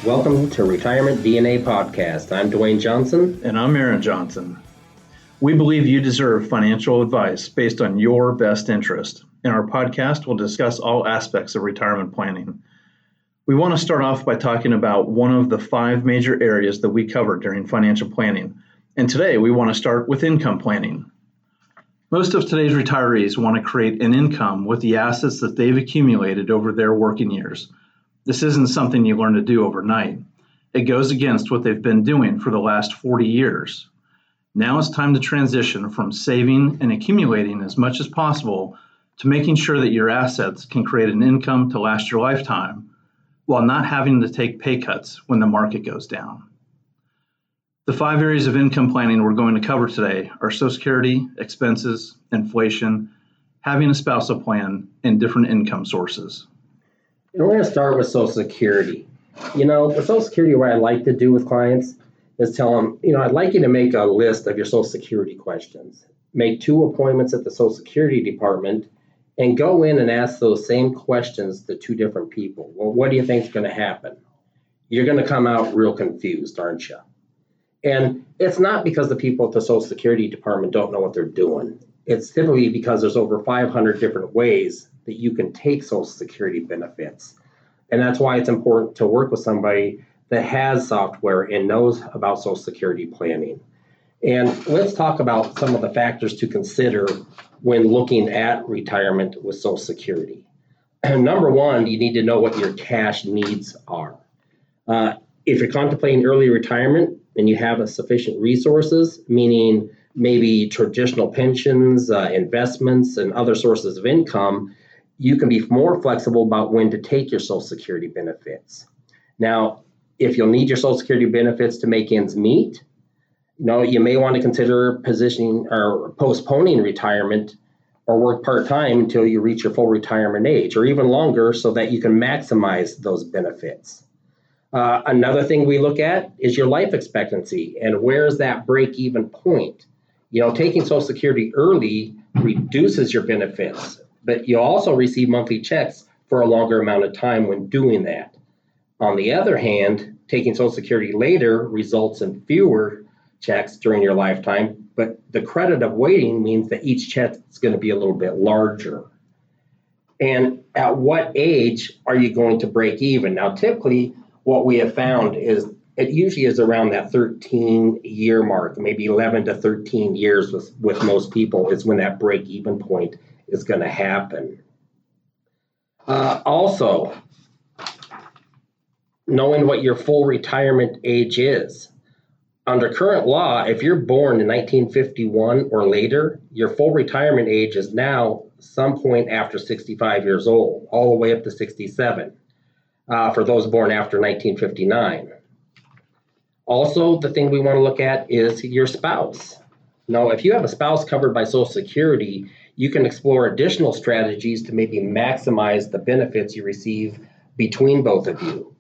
Welcome to Retirement DNA Podcast. I'm Dwayne Johnson. And I'm Aaron Johnson. We believe you deserve financial advice based on your best interest. In our podcast, we'll discuss all aspects of retirement planning. We want to start off by talking about one of the 5 major areas that we cover during financial planning. And today we want to start with income planning. Most of today's retirees want to create an income with the assets that they've accumulated over their working years. This isn't something you learn to do overnight. It goes against what they've been doing for the last 40 years. Now it's time to transition from saving and accumulating as much as possible to making sure that your assets can create an income to last your lifetime while not having to take pay cuts when the market goes down. The 5 areas of income planning we're going to cover today are Social Security, expenses, inflation, having a spousal plan, and different income sources. And we're going to start with Social Security. With Social Security, what I like to do with clients is tell them, I'd like you to make a list of your Social Security questions. Make 2 appointments at the Social Security department and go in and ask those same questions to 2 different people. Well, what do you think is going to happen? You're going to come out real confused, aren't you? And it's not because the people at the Social Security department don't know what they're doing. It's typically because there's over 500 different ways that you can take Social Security benefits. And that's why it's important to work with somebody that has software and knows about Social Security planning. And let's talk about some of the factors to consider when looking at retirement with Social Security. And number 1, you need to know what your cash needs are. If you're contemplating early retirement and you have sufficient resources, meaning maybe traditional pensions, investments, and other sources of income, you can be more flexible about when to take your Social Security benefits. Now, if you'll need your Social Security benefits to make ends meet, you may want to consider positioning or postponing retirement or work part-time until you reach your full retirement age, or even longer, so that you can maximize those benefits. Another thing we look at is your life expectancy and where's that break-even point. Taking Social Security early reduces your benefits, but you also receive monthly checks for a longer amount of time when doing that. On the other hand, taking Social Security later results in fewer checks during your lifetime, but the credit of waiting means that each check is going to be a little bit larger. And at what age are you going to break even? Now, typically, what we have found is it usually is around that 13-year mark, maybe 11 to 13 years with most people is when that break-even point is going to happen. Also, knowing what your full retirement age is. Under current law, if you're born in 1951 or later, your full retirement age is now some point after 65 years old, all the way up to 67. For those born after 1959. Also, the thing we want to look at is your spouse. Now, if you have a spouse covered by Social Security, you can explore additional strategies to maybe maximize the benefits you receive between both of you.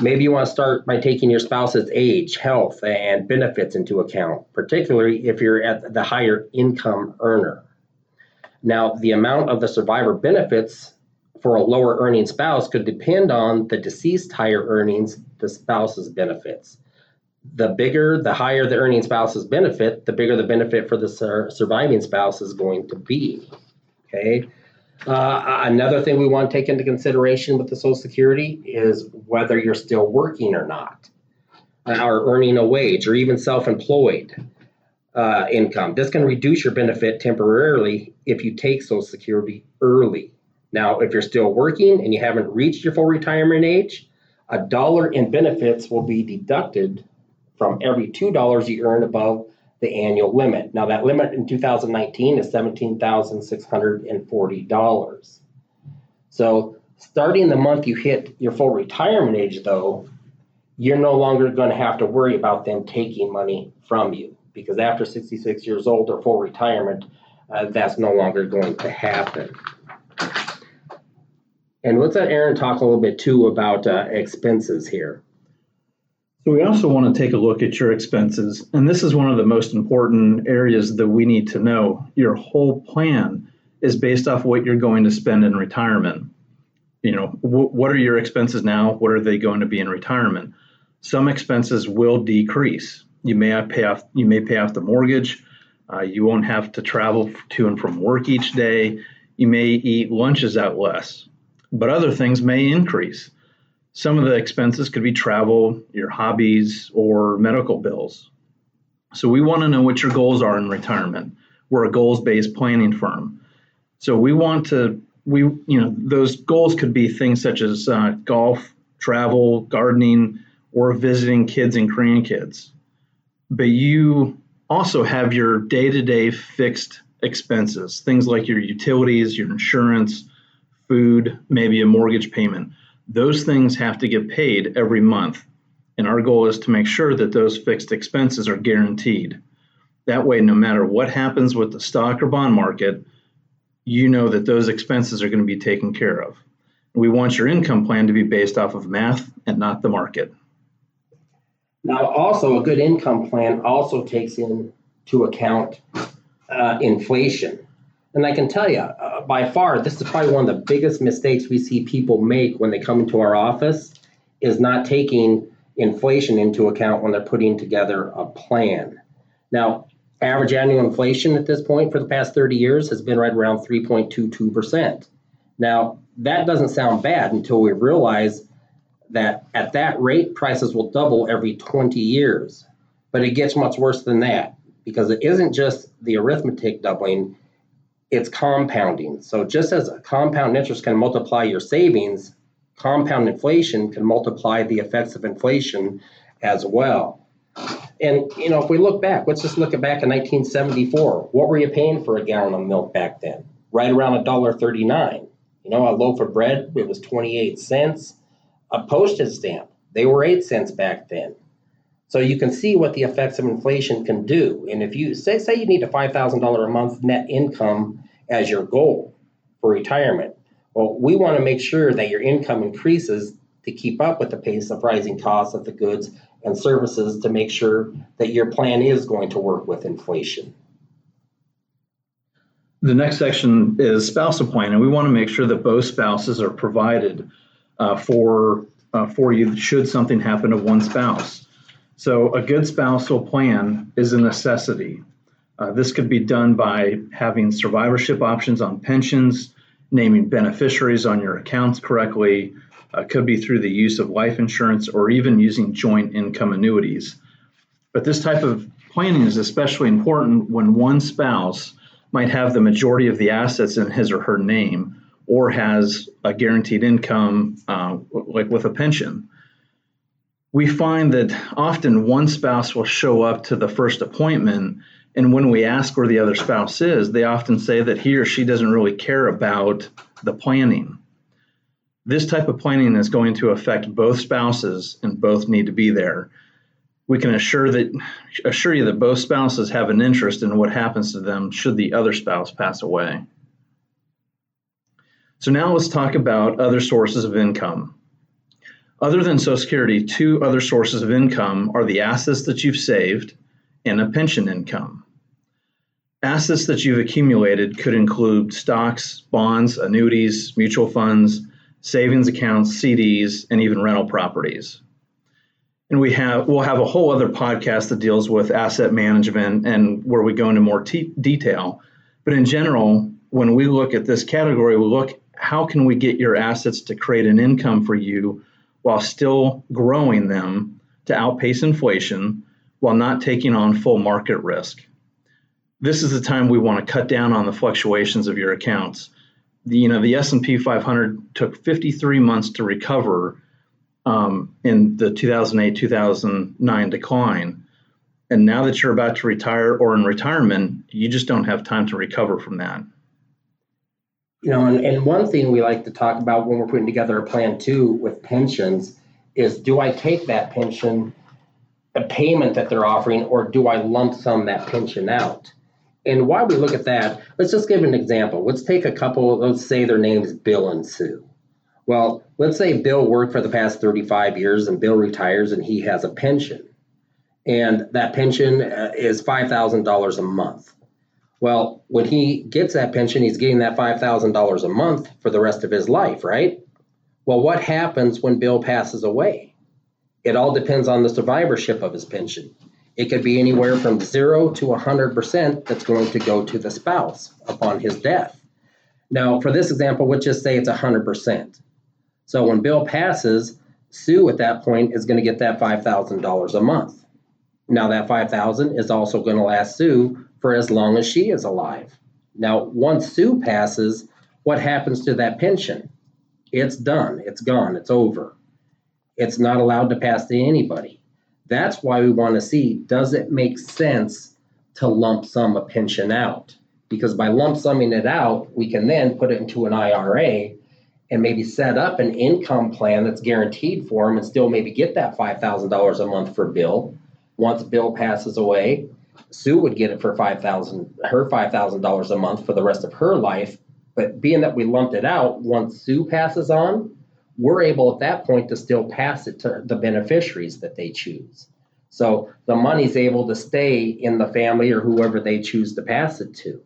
Maybe you want to start by taking your spouse's age, health, and benefits into account, particularly if you're at the higher income earner. Now, the amount of the survivor benefits for a lower earning spouse could depend on the deceased higher earnings, the spouse's benefits. The higher the earning spouse's benefit, the bigger the benefit for the surviving spouse is going to be. Okay. Another thing we want to take into consideration with the Social Security is whether you're still working or not, or earning a wage, or even self-employed income. This can reduce your benefit temporarily if you take Social Security early. Now, if you're still working and you haven't reached your full retirement age, $1 in benefits will be deducted from every $2 you earn above the annual limit. Now, that limit in 2019 is $17,640. So starting the month you hit your full retirement age, though, you're no longer going to have to worry about them taking money from you, because after 66 years old or full retirement, that's no longer going to happen. And let's let Aaron talk a little bit too about expenses here. So we also want to take a look at your expenses, and this is one of the most important areas that we need to know. Your whole plan is based off what you're going to spend in retirement. What are your expenses now? What are they going to be in retirement? Some expenses will decrease. You may pay off the mortgage. You won't have to travel to and from work each day. You may eat lunches out less, but other things may increase. Some of the expenses could be travel, your hobbies, or medical bills. So we want to know what your goals are in retirement. We're a goals-based planning firm. So those goals could be things such as golf, travel, gardening, or visiting kids and grandkids. But you also have your day-to-day fixed expenses, things like your utilities, your insurance, food, maybe a mortgage payment. Those things have to get paid every month. And our goal is to make sure that those fixed expenses are guaranteed. That way, no matter what happens with the stock or bond market, you know that those expenses are going to be taken care of. We want your income plan to be based off of math and not the market. Now, also, a good income plan also takes into account inflation. And I can tell you, by far, this is probably one of the biggest mistakes we see people make when they come into our office, is not taking inflation into account when they're putting together a plan. Now, average annual inflation at this point for the past 30 years has been right around 3.22%. Now, that doesn't sound bad until we realize that at that rate, prices will double every 20 years. But it gets much worse than that, because it isn't just the arithmetic doubling, it's compounding. So just as a compound interest can multiply your savings, compound inflation can multiply the effects of inflation as well. And, if we look back, let's just look back in 1974. What were you paying for a gallon of milk back then? Right around $1.39. A loaf of bread, it was 28 cents. A postage stamp, they were 8 cents back then. So you can see what the effects of inflation can do. And if you say you need a $5,000 a month net income as your goal for retirement, well, we want to make sure that your income increases to keep up with the pace of rising costs of the goods and services, to make sure that your plan is going to work with inflation. The next section is spousal planning. We want to make sure that both spouses are provided for you should something happen to one spouse. So a good spousal plan is a necessity. This could be done by having survivorship options on pensions, naming beneficiaries on your accounts correctly. Could be through the use of life insurance, or even using joint income annuities. But this type of planning is especially important when one spouse might have the majority of the assets in his or her name, or has a guaranteed income, like with a pension. We find that often one spouse will show up to the first appointment, and when we ask where the other spouse is, they often say that he or she doesn't really care about the planning. This type of planning is going to affect both spouses, and both need to be there. We can assure you that both spouses have an interest in what happens to them should the other spouse pass away. So now let's talk about other sources of income. Other than Social Security, two other sources of income are the assets that you've saved and a pension income. Assets that you've accumulated could include stocks, bonds, annuities, mutual funds, savings accounts, CDs, and even rental properties. And we'll have a whole other podcast that deals with asset management and where we go into more detail. But in general, when we look at this category, we look, how can we get your assets to create an income for you while still growing them to outpace inflation while not taking on full market risk? This is the time we want to cut down on the fluctuations of your accounts. The S&P 500 took 53 months to recover in the 2008-2009 decline. And now that you're about to retire or in retirement, you just don't have time to recover from that. And one thing we like to talk about when we're putting together a plan too with pensions is, do I take that pension, a payment that they're offering, or do I lump sum that pension out? And while we look at that, let's just give an example. Let's take a couple, let's say their name's Bill and Sue. Well, let's say Bill worked for the past 35 years and Bill retires and he has a pension. And that pension is $5,000 a month. Well, when he gets that pension, he's getting that $5,000 a month for the rest of his life, right? Well, what happens when Bill passes away? It all depends on the survivorship of his pension. It could be anywhere from 0 to 100% that's going to go to the spouse upon his death. Now, for this example, let's just say it's 100%. So when Bill passes, Sue at that point is going to get that $5,000 a month. Now that $5,000 is also going to last Sue for as long as she is alive. Now, once Sue passes, what happens to that pension? It's done. It's gone. It's over. It's not allowed to pass to anybody. That's why we want to see, does it make sense to lump sum a pension out? Because by lump summing it out, we can then put it into an IRA and maybe set up an income plan that's guaranteed for him and still maybe get that $5,000 a month for Bill. Once Bill passes away, Sue would get it for her $5,000 a month for the rest of her life. But being that we lumped it out, once Sue passes on, we're able at that point to still pass it to the beneficiaries that they choose. So the money's able to stay in the family or whoever they choose to pass it to.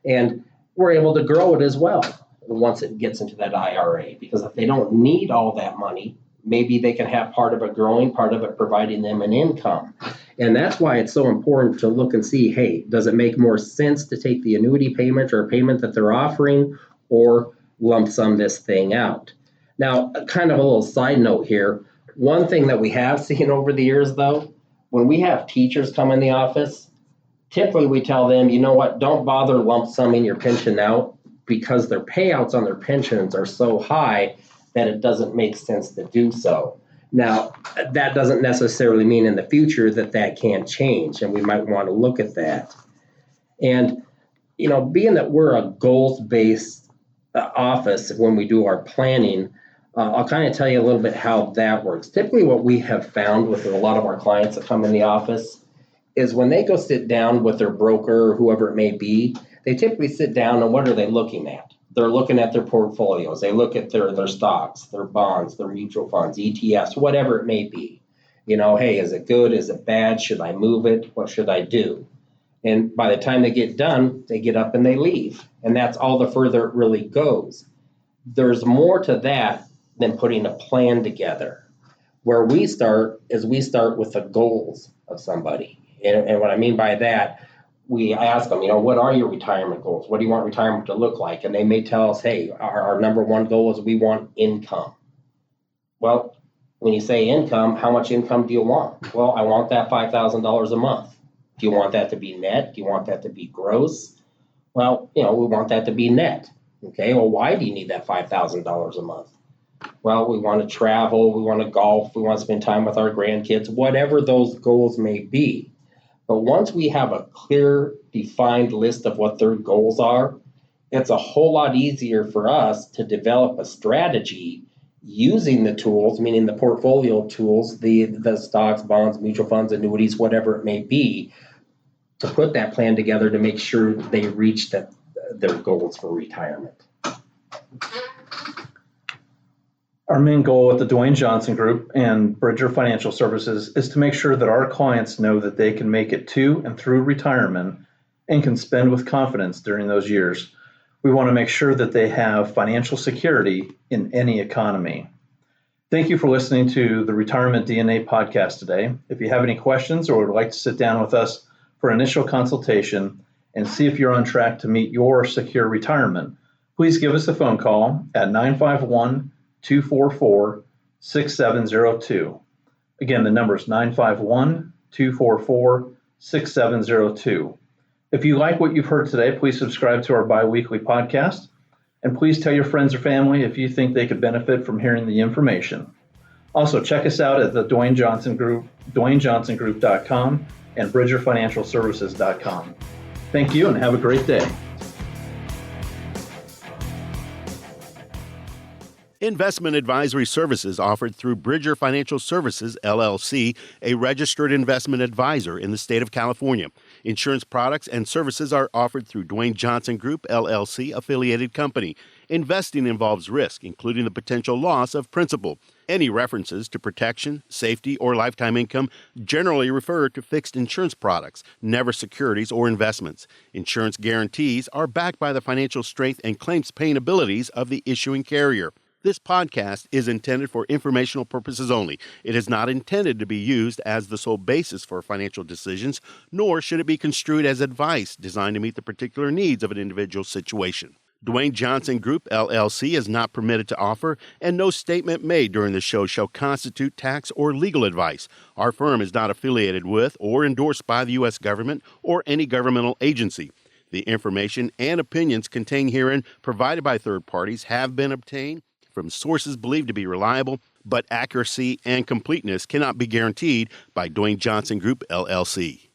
And we're able to grow it as well once it gets into that IRA, because if they don't need all that money, maybe they can have part of it growing, part of it providing them an income. And that's why it's so important to look and see, hey, does it make more sense to take the annuity payment or payment that they're offering, or lump sum this thing out? Now, kind of a little side note here. One thing that we have seen over the years, though, when we have teachers come in the office, typically we tell them, you know what, don't bother lump summing your pension out, because their payouts on their pensions are so high that it doesn't make sense to do so. Now, that doesn't necessarily mean in the future that can't change, and we might want to look at that. And, being that we're a goals-based office when we do our planning, I'll kind of tell you a little bit how that works. Typically what we have found with a lot of our clients that come in the office is when they go sit down with their broker or whoever it may be, they typically sit down and what are they looking at? They're looking at their portfolios. They look at their stocks, their bonds, their mutual funds, ETFs, whatever it may be. Hey, is it good? Is it bad? Should I move it? What should I do? And by the time they get done, they get up and they leave. And that's all the further it really goes. There's more to that than putting a plan together. Where we start with the goals of somebody. And what I mean by that, we ask them, what are your retirement goals? What do you want retirement to look like? And they may tell us, hey, our number one goal is we want income. Well, when you say income, how much income do you want? Well, I want that $5,000 a month. Do you want that to be net? Do you want that to be gross? Well, we want that to be net. Okay, well, why do you need that $5,000 a month? Well, we want to travel, we want to golf, we want to spend time with our grandkids, whatever those goals may be. But once we have a clear, defined list of what their goals are, it's a whole lot easier for us to develop a strategy using the tools, meaning the portfolio tools, the stocks, bonds, mutual funds, annuities, whatever it may be, to put that plan together to make sure they reach their goals for retirement. Our main goal at the Dwayne Johnson Group and Bridger Financial Services is to make sure that our clients know that they can make it to and through retirement and can spend with confidence during those years. We want to make sure that they have financial security in any economy. Thank you for listening to the Retirement DNA podcast today. If you have any questions or would like to sit down with us for initial consultation and see if you're on track to meet your secure retirement, please give us a phone call at 951-244-6702. Again, the number is 951-244-6702. If you like what you've heard today, please subscribe to our bi-weekly podcast, and please tell your friends or family if you think they could benefit from hearing the information. Also, check us out at the Dwayne Johnson Group, DwayneJohnsonGroup.com and BridgerFinancialServices.com. Thank you and have a great day. Investment advisory services offered through Bridger Financial Services, LLC, a registered investment advisor in the state of California. Insurance products and services are offered through Dwayne Johnson Group, LLC, affiliated company. Investing involves risk, including the potential loss of principal. Any references to protection, safety, or lifetime income generally refer to fixed insurance products, never securities or investments. Insurance guarantees are backed by the financial strength and claims paying abilities of the issuing carrier. This podcast is intended for informational purposes only. It is not intended to be used as the sole basis for financial decisions, nor should it be construed as advice designed to meet the particular needs of an individual situation. Dwayne Johnson Group, LLC is not permitted to offer, and no statement made during the show shall constitute tax or legal advice. Our firm is not affiliated with or endorsed by the U.S. government or any governmental agency. The information and opinions contained herein provided by third parties have been obtained from sources believed to be reliable, but accuracy and completeness cannot be guaranteed by Dwayne Johnson Group, LLC.